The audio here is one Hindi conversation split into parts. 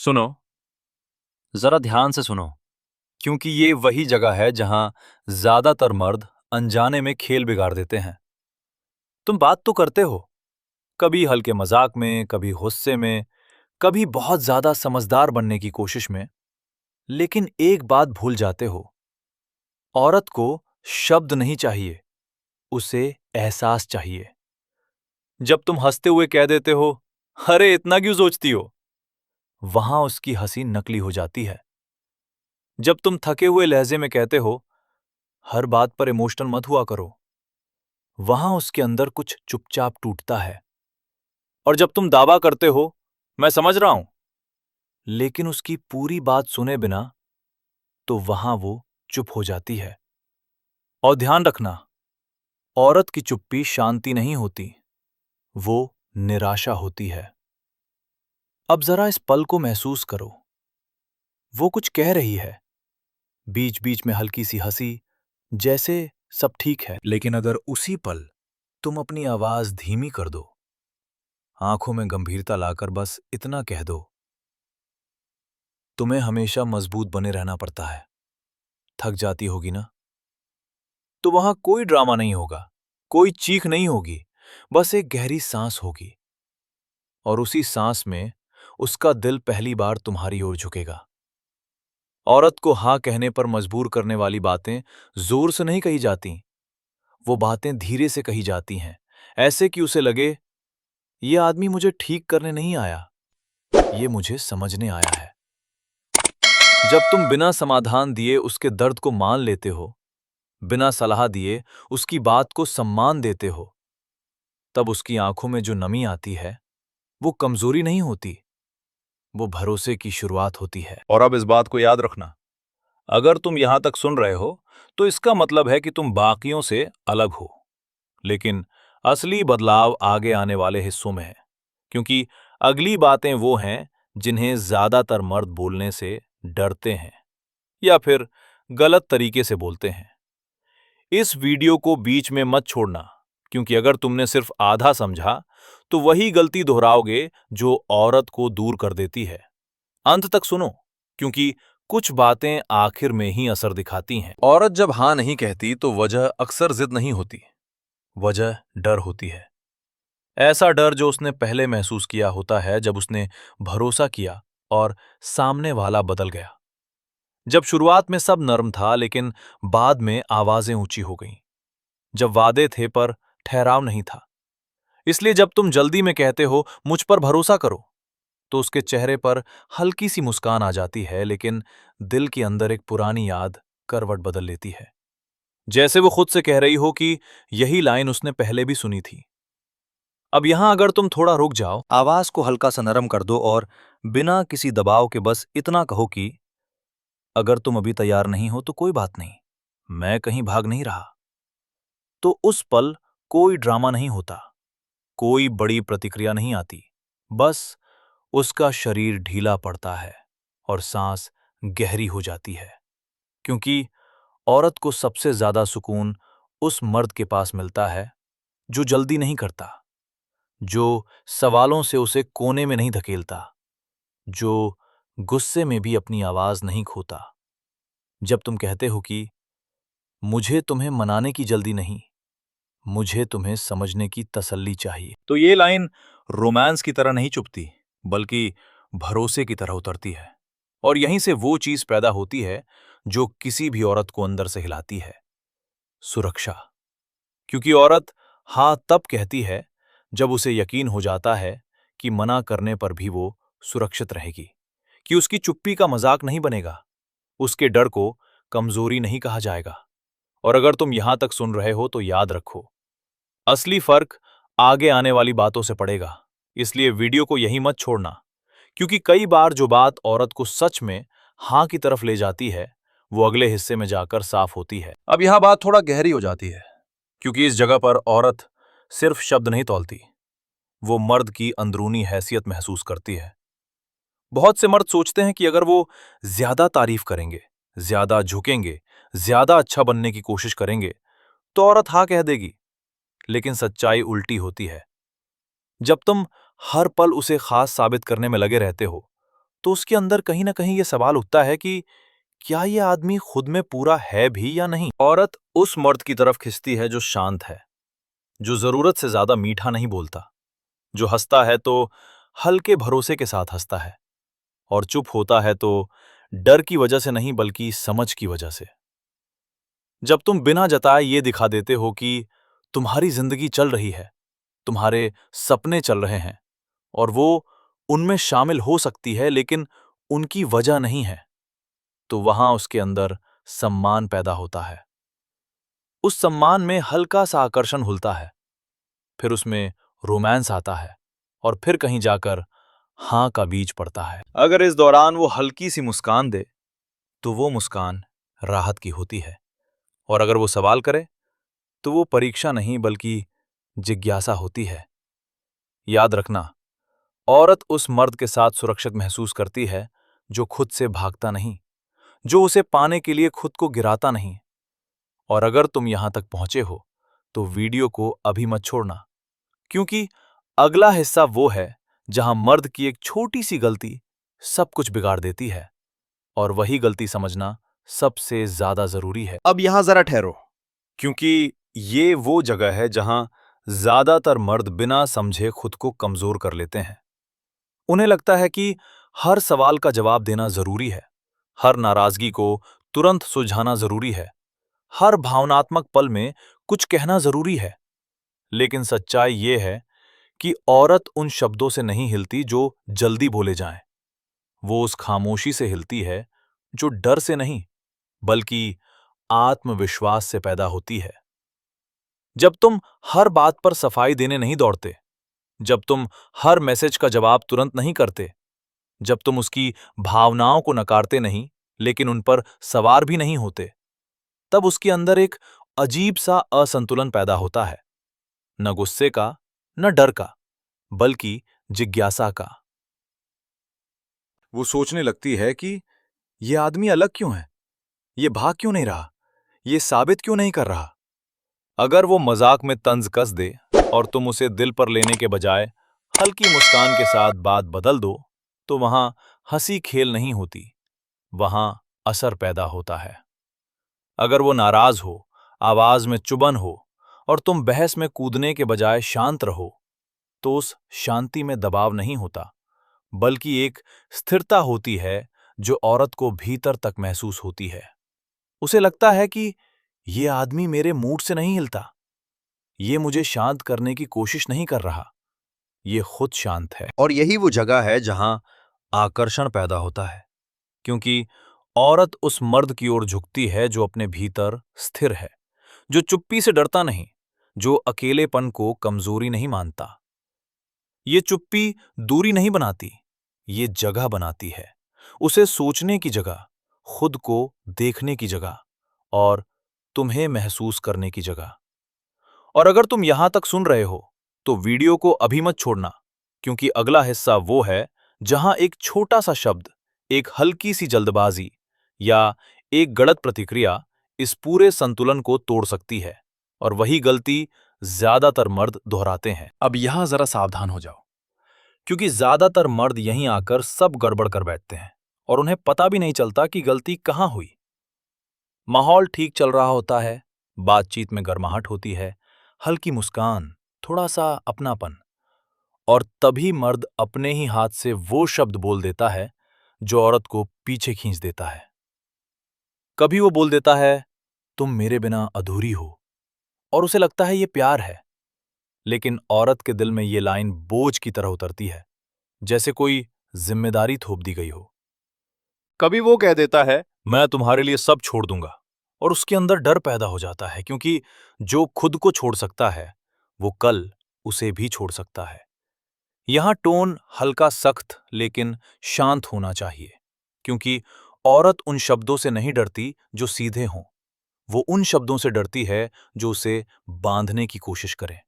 सुनो, जरा ध्यान से सुनो, क्योंकि ये वही जगह है जहां ज्यादातर मर्द अनजाने में खेल बिगाड़ देते हैं। तुम बात तो करते हो, कभी हल्के मजाक में, कभी गुस्से में, कभी बहुत ज्यादा समझदार बनने की कोशिश में, लेकिन एक बात भूल जाते हो। औरत को शब्द नहीं चाहिए, उसे एहसास चाहिए। जब तुम हंसते हुए कह देते हो, अरे इतना क्यों सोचती हो, वहां उसकी हंसी नकली हो जाती है। जब तुम थके हुए लहजे में कहते हो, हर बात पर इमोशनल मत हुआ करो, वहां उसके अंदर कुछ चुपचाप टूटता है। और जब तुम दावा करते हो, मैं समझ रहा हूं, लेकिन उसकी पूरी बात सुने बिना, तो वहां वो चुप हो जाती है। और ध्यान रखना, औरत की चुप्पी शांति नहीं होती, वो निराशा होती है। अब जरा इस पल को महसूस करो। वो कुछ कह रही है, बीच बीच में हल्की सी हंसी, जैसे सब ठीक है। लेकिन अगर उसी पल तुम अपनी आवाज धीमी कर दो, आंखों में गंभीरता लाकर बस इतना कह दो, तुम्हें हमेशा मजबूत बने रहना पड़ता है, थक जाती होगी ना, तो वहां कोई ड्रामा नहीं होगा, कोई चीख नहीं होगी, बस एक गहरी सांस होगी। और उसी सांस में उसका दिल पहली बार तुम्हारी ओर झुकेगा। औरत को हां कहने पर मजबूर करने वाली बातें जोर से नहीं कही जाती, वो बातें धीरे से कही जाती हैं, ऐसे कि उसे लगे, ये आदमी मुझे ठीक करने नहीं आया, ये मुझे समझने आया है। जब तुम बिना समाधान दिए उसके दर्द को मान लेते हो, बिना सलाह दिए उसकी बात को सम्मान देते हो, तब उसकी आंखों में जो नमी आती है, वो कमजोरी नहीं होती, वो भरोसे की शुरुआत होती है। और अब इस बात को याद रखना, अगर तुम यहां तक सुन रहे हो, तो इसका मतलब है कि तुम बाकियों से अलग हो। लेकिन असली बदलाव आगे आने वाले हिस्सों में है, क्योंकि अगली बातें वो हैं जिन्हें ज्यादातर मर्द बोलने से डरते हैं या फिर गलत तरीके से बोलते हैं। इस वीडियो को बीच में मत छोड़ना, क्योंकि अगर तुमने सिर्फ आधा समझा, तो वही गलती दोहराओगे जो औरत को दूर कर देती है। अंत तक सुनो, क्योंकि कुछ बातें आखिर में ही असर दिखाती हैं। औरत जब हां नहीं कहती तो वजह अक्सर जिद नहीं होती, वजह डर होती है। ऐसा डर जो उसने पहले महसूस किया होता है जब उसने भरोसा किया और सामने वाला बदल गया। जब शुरुआत में सब नर्म था, लेकिन बाद में आवाजें ऊंची हो गईं। जब वादे थे पर ठहराव नहीं था। इसलिए जब तुम जल्दी में कहते हो, मुझ पर भरोसा करो, तो उसके चेहरे पर हल्की सी मुस्कान आ जाती है, लेकिन दिल के अंदर एक पुरानी याद करवट बदल लेती है। जैसे वो खुद से कह रही हो कि यही लाइन उसने पहले भी सुनी थी। अब यहां अगर तुम थोड़ा रुक जाओ, आवाज को हल्का सा नरम कर दो और बिना किसी दबाव के बस इतना कहो कि अगर तुम अभी तैयार नहीं हो तो कोई बात नहीं, मैं कहीं भाग नहीं रहा। तो उस पल कोई ड्रामा नहीं होता, कोई बड़ी प्रतिक्रिया नहीं आती, बस उसका शरीर ढीला पड़ता है और सांस गहरी हो जाती है। क्योंकि औरत को सबसे ज्यादा सुकून उस मर्द के पास मिलता है जो जल्दी नहीं करता, जो सवालों से उसे कोने में नहीं धकेलता, जो गुस्से में भी अपनी आवाज नहीं खोता। जब तुम कहते हो कि मुझे तुम्हें मनाने की जल्दी नहीं, मुझे तुम्हें समझने की तसल्ली चाहिए, तो ये लाइन रोमांस की तरह नहीं चुभती, बल्कि भरोसे की तरह उतरती है। और यहीं से वो चीज पैदा होती है जो किसी भी औरत को अंदर से हिलाती है, सुरक्षा। क्योंकि औरत हाँ तब कहती है जब उसे यकीन हो जाता है कि मना करने पर भी वो सुरक्षित रहेगी, कि उसकी चुप्पी का मजाक नहीं बनेगा, उसके डर को कमजोरी नहीं कहा जाएगा। और अगर तुम यहां तक सुन रहे हो तो याद रखो, असली फर्क आगे आने वाली बातों से पड़ेगा। इसलिए वीडियो को यहीं मत छोड़ना, क्योंकि कई बार जो बात औरत को सच में हां की तरफ ले जाती है, वो अगले हिस्से में जाकर साफ होती है। अब यह बात थोड़ा गहरी हो जाती है, क्योंकि इस जगह पर औरत सिर्फ शब्द नहीं तौलती, वो मर्द की अंदरूनी हैसियत महसूस करती है। बहुत से मर्द सोचते हैं कि अगर वो ज्यादा तारीफ करेंगे, ज्यादा झुकेंगे, ज्यादा अच्छा बनने की कोशिश करेंगे, तो औरत हाँ कह देगी। लेकिन सच्चाई उल्टी होती है। जब तुम हर पल उसे खास साबित करने में लगे रहते हो, तो उसके अंदर कहीं ना कहीं ये सवाल उठता है कि क्या ये आदमी खुद में पूरा है भी या नहीं। औरत उस मर्द की तरफ खिंचती है जो शांत है, जो जरूरत से ज्यादा मीठा नहीं बोलता, जो हंसता है तो हल्के भरोसे के साथ हंसता है, और चुप होता है तो डर की वजह से नहीं बल्कि समझ की वजह से। जब तुम बिना जताए ये दिखा देते हो कि तुम्हारी जिंदगी चल रही है, तुम्हारे सपने चल रहे हैं, और वो उनमें शामिल हो सकती है लेकिन उनकी वजह नहीं है, तो वहां उसके अंदर सम्मान पैदा होता है। उस सम्मान में हल्का सा आकर्षण हुलता है, फिर उसमें रोमांस आता है, और फिर कहीं जाकर हां का बीज पड़ता है। अगर इस दौरान वो हल्की सी मुस्कान दे तो वो मुस्कान राहत की होती है, और अगर वो सवाल करे तो वो परीक्षा नहीं बल्कि जिज्ञासा होती है। याद रखना, औरत उस मर्द के साथ सुरक्षित महसूस करती है जो खुद से भागता नहीं, जो उसे पाने के लिए खुद को गिराता नहीं। और अगर तुम यहां तक पहुंचे हो तो वीडियो को अभी मत छोड़ना, क्योंकि अगला हिस्सा वो है जहां मर्द की एक छोटी सी गलती सब कुछ बिगाड़ देती है, और वही गलती समझना सबसे ज्यादा जरूरी है। अब यहां जरा ठहरो। क्योंकि ये वो जगह है जहां ज्यादातर मर्द बिना समझे खुद को कमजोर कर लेते हैं। उन्हें लगता है कि हर सवाल का जवाब देना जरूरी है, हर नाराजगी को तुरंत सुलझाना जरूरी है, हर भावनात्मक पल में कुछ कहना जरूरी है। लेकिन सच्चाई ये है कि औरत उन शब्दों से नहीं हिलती जो जल्दी बोले जाएं। वो उस खामोशी से हिलती है जो डर से नहीं बल्कि आत्मविश्वास से पैदा होती है। जब तुम हर बात पर सफाई देने नहीं दौड़ते, जब तुम हर मैसेज का जवाब तुरंत नहीं करते, जब तुम उसकी भावनाओं को नकारते नहीं लेकिन उन पर सवार भी नहीं होते, तब उसके अंदर एक अजीब सा असंतुलन पैदा होता है। न गुस्से का, न डर का, बल्कि जिज्ञासा का। वो सोचने लगती है कि ये आदमी अलग क्यों है, ये भाग क्यों नहीं रहा, ये साबित क्यों नहीं कर रहा। अगर वो मजाक में तंज कस दे और तुम उसे दिल पर लेने के बजाय हल्की मुस्कान के साथ बात बदल दो, तो वहां हंसी खेल नहीं होती, वहां असर पैदा होता है। अगर वो नाराज हो, आवाज में चुभन हो, और तुम बहस में कूदने के बजाय शांत रहो, तो उस शांति में दबाव नहीं होता बल्कि एक स्थिरता होती है जो औरत को भीतर तक महसूस होती है। उसे लगता है कि ये आदमी मेरे मूड से नहीं हिलता, ये मुझे शांत करने की कोशिश नहीं कर रहा, ये खुद शांत है। और यही वो जगह है जहां आकर्षण पैदा होता है, क्योंकि औरत उस मर्द की ओर झुकती है जो अपने भीतर स्थिर है, जो चुप्पी से डरता नहीं, जो अकेलेपन को कमजोरी नहीं मानता। ये चुप्पी दूरी नहीं बनाती, ये जगह बनाती है, उसे सोचने की जगह, खुद को देखने की जगह, और तुम्हें महसूस करने की जगह। और अगर तुम यहां तक सुन रहे हो तो वीडियो को अभी मत छोड़ना, क्योंकि अगला हिस्सा वो है जहां एक छोटा सा शब्द, एक हल्की सी जल्दबाजी या एक गलत प्रतिक्रिया इस पूरे संतुलन को तोड़ सकती है, और वही गलती ज्यादातर मर्द दोहराते हैं। अब यहां जरा सावधान हो जाओ, क्योंकि ज्यादातर मर्द यहीं आकर सब गड़बड़ कर बैठते हैं और उन्हें पता भी नहीं चलता कि गलती कहां हुई। माहौल ठीक चल रहा होता है, बातचीत में गर्माहट होती है, हल्की मुस्कान, थोड़ा सा अपनापन, और तभी मर्द अपने ही हाथ से वो शब्द बोल देता है जो औरत को पीछे खींच देता है। कभी वो बोल देता है, तुम मेरे बिना अधूरी हो, और उसे लगता है ये प्यार है। लेकिन औरत के दिल में ये लाइन बोझ की तरह उतरती है, जैसे कोई जिम्मेदारी थोप दी गई हो। कभी वो कह देता है, मैं तुम्हारे लिए सब छोड़ दूंगा, और उसके अंदर डर पैदा हो जाता है, क्योंकि जो खुद को छोड़ सकता है वो कल उसे भी छोड़ सकता है। यहां टोन हल्का सख्त लेकिन शांत होना चाहिए, क्योंकि औरत उन शब्दों से नहीं डरती जो सीधे हों, वो उन शब्दों से डरती है जो उसे बांधने की कोशिश करें।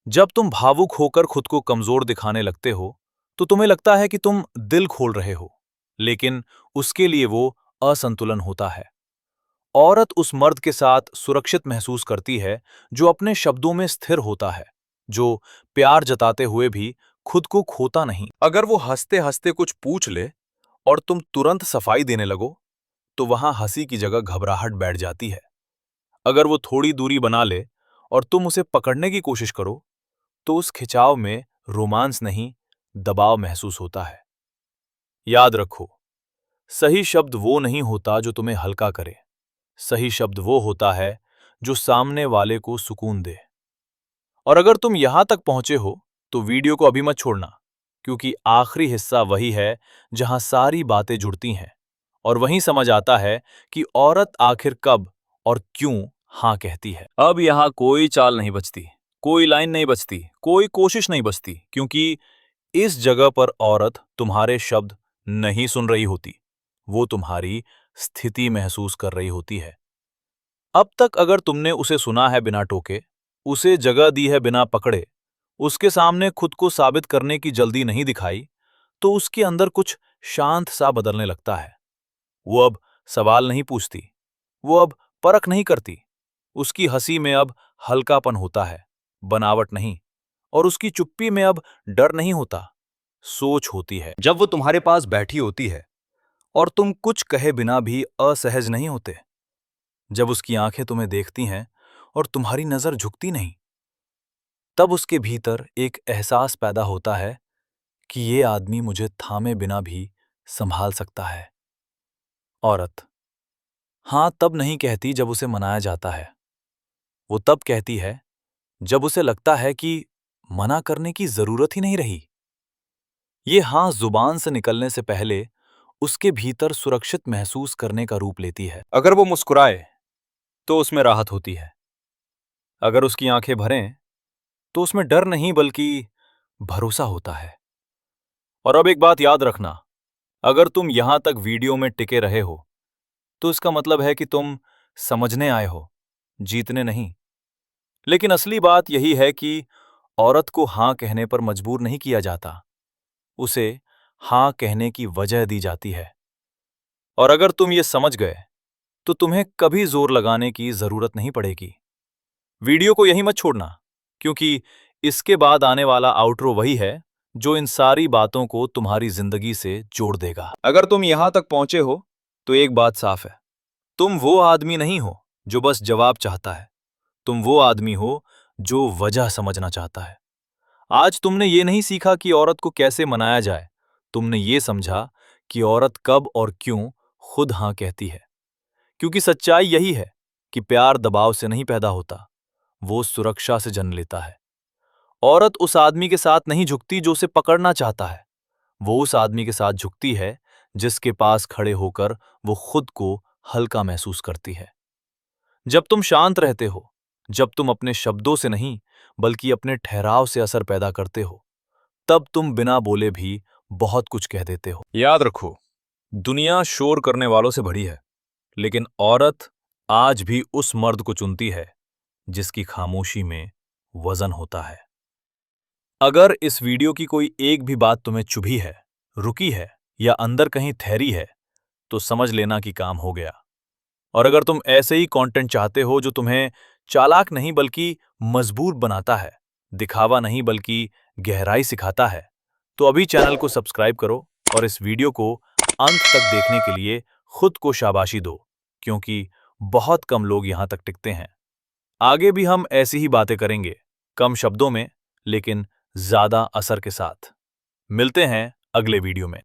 जब तुम भावुक होकर खुद को कमजोर दिखाने लगते हो तो तुम्हें लगता है कि तुम दिल खोल रहे हो, लेकिन उसके लिए वो असंतुलन होता है। औरत उस मर्द के साथ सुरक्षित महसूस करती है जो अपने शब्दों में स्थिर होता है, जो प्यार जताते हुए भी खुद को खोता नहीं। अगर वो हंसते हंसते कुछ पूछ ले और तुम तुरंत सफाई देने लगो, तो वहां हंसी की जगह घबराहट बैठ जाती है। अगर वो थोड़ी दूरी बना ले और तुम उसे पकड़ने की कोशिश करो, तो उस खिंचाव में रोमांस नहीं, दबाव महसूस होता है। याद रखो, सही शब्द वो नहीं होता जो तुम्हें हल्का करे। सही शब्द वो होता है जो सामने वाले को सुकून दे। और अगर तुम यहां तक पहुंचे हो, तो वीडियो को अभी मत छोड़ना, क्योंकि आखिरी हिस्सा वही है जहां सारी बातें जुड़ती हैं और वहीं समझ आता है कि औरत आखिर कब और क्यों हां कहती है। अब यहां कोई चाल नहीं बचती, कोई लाइन नहीं बचती, कोई कोशिश नहीं बचती, क्योंकि इस जगह पर औरत तुम्हारे शब्द नहीं सुन रही होती, वो तुम्हारी स्थिति महसूस कर रही होती है। अब तक अगर तुमने उसे सुना है बिना टोके, उसे जगह दी है बिना पकड़े, उसके सामने खुद को साबित करने की जल्दी नहीं दिखाई, तो उसके अंदर कुछ शांत सा बदलने लगता है। वो अब सवाल नहीं पूछती, वो अब परख नहीं करती। उसकी हंसी में अब हल्कापन होता है, बनावट नहीं। और उसकी चुप्पी में अब डर नहीं होता, सोच होती है। जब वो तुम्हारे पास बैठी होती है और तुम कुछ कहे बिना भी असहज नहीं होते, जब उसकी आंखें तुम्हें देखती हैं और तुम्हारी नजर झुकती नहीं, तब उसके भीतर एक एहसास पैदा होता है कि ये आदमी मुझे थामे बिना भी संभाल सकता है। औरत हां तब नहीं कहती जब उसे मनाया जाता है, वो तब कहती है जब उसे लगता है कि मना करने की जरूरत ही नहीं रही। ये हां जुबान से निकलने से पहले उसके भीतर सुरक्षित महसूस करने का रूप लेती है। अगर वो मुस्कुराए तो उसमें राहत होती है। अगर उसकी आंखें भरें तो उसमें डर नहीं बल्कि भरोसा होता है। और अब एक बात याद रखना, अगर तुम यहां तक वीडियो में टिके रहे हो, तो इसका मतलब है कि तुम समझने आए हो, जीतने नहीं। लेकिन असली बात यही है कि औरत को हां कहने पर मजबूर नहीं किया जाता, उसे हां कहने की वजह दी जाती है। और अगर तुम ये समझ गए, तो तुम्हें कभी जोर लगाने की जरूरत नहीं पड़ेगी। वीडियो को यहीं मत छोड़ना, क्योंकि इसके बाद आने वाला आउटरो वही है जो इन सारी बातों को तुम्हारी जिंदगी से जोड़ देगा। अगर तुम यहां तक पहुंचे हो, तो एक बात साफ है, तुम वो आदमी नहीं हो जो बस जवाब चाहता है, तुम वो आदमी हो जो वजह समझना चाहता है। आज तुमने ये नहीं सीखा कि औरत को कैसे मनाया जाए, तुमने ये समझा कि औरत कब और क्यों खुद हां कहती है। क्योंकि सच्चाई यही है कि प्यार दबाव से नहीं पैदा होता, वो सुरक्षा से जन्म लेता है। औरत उस आदमी के साथ नहीं झुकती जो उसे पकड़ना चाहता है, वो उस आदमी के साथ झुकती है जिसके पास खड़े होकर वो खुद को हल्का महसूस करती है। जब तुम शांत रहते हो, जब तुम अपने शब्दों से नहीं बल्कि अपने ठहराव से असर पैदा करते हो, तब तुम बिना बोले भी बहुत कुछ कह देते हो। याद रखो, दुनिया शोर करने वालों से भरी है, लेकिन औरत आज भी उस मर्द को चुनती है जिसकी खामोशी में वजन होता है। अगर इस वीडियो की कोई एक भी बात तुम्हें चुभी है, रुकी है या अंदर कहीं ठहरी है, तो समझ लेना कि काम हो गया। और अगर तुम ऐसे ही कंटेंट चाहते हो जो तुम्हें चालाक नहीं बल्कि मजबूत बनाता है, दिखावा नहीं बल्कि गहराई सिखाता है, तो अभी चैनल को सब्सक्राइब करो और इस वीडियो को अंत तक देखने के लिए खुद को शाबाशी दो, क्योंकि बहुत कम लोग यहां तक टिकते हैं। आगे भी हम ऐसी ही बातें करेंगे, कम शब्दों में लेकिन ज्यादा असर के साथ। मिलते हैं अगले वीडियो में।